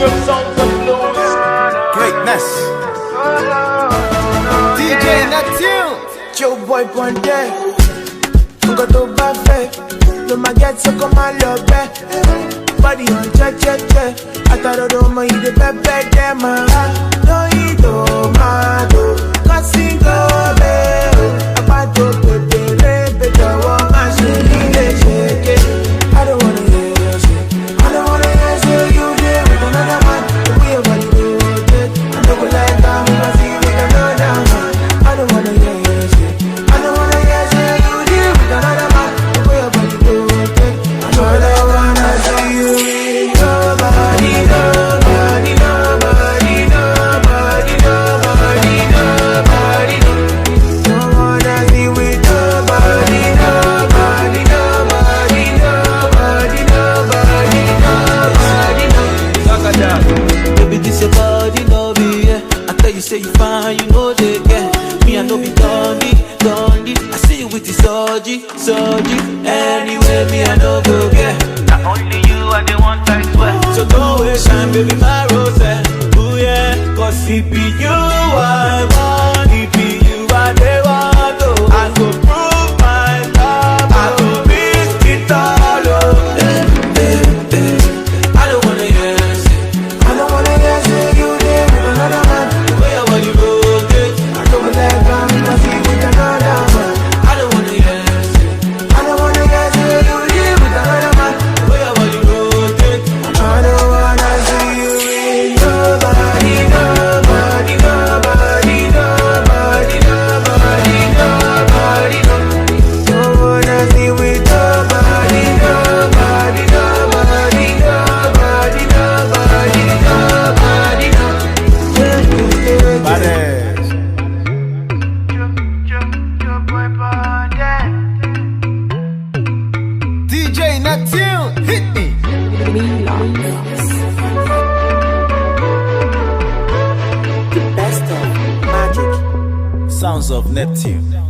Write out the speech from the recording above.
Europe sounds of blues. Greatness. DJ Neptune. Joe boy Ponte. Go to buffet. No ma get so come on love back. Body on check. I thought I don't mind the pepe dem. No you don't matter. Cause he go back. About to put the rape the woman she shake it. I don't wanna hear you say. I don't wanna hear say you there with another man. The way your body do it. I don't like that. I see you with another man. I don't wanna hear you say. I don't wanna hear say you there with another man. The way your body do it. I don't wanna see you with nobody. Don't wanna see with nobody. Baby, this your body, no be, yeah. I tell you, say you fine, you know they get. Me, I know be dundee. I see you with the soji. Anyway, me, I know go get. Not only you are the one I swear. So don't waste time, baby, my rose. Ooh, yeah. Cause it be you I want. It be you I they want, oh. I go prove my love, I go risk it all, oh. I don't wanna hear say. I don't wanna hear say you there with another man. The way your body rotate. I don't like that. I see you with another man. I don't wanna hear say. I don't wanna hear say you there with another man. The way your body rotate. I don't wanna see you with nobody. Don't wanna see with nobody. Atis. DJ Neptune. Hit me. The best of magic. Sounds of Neptune.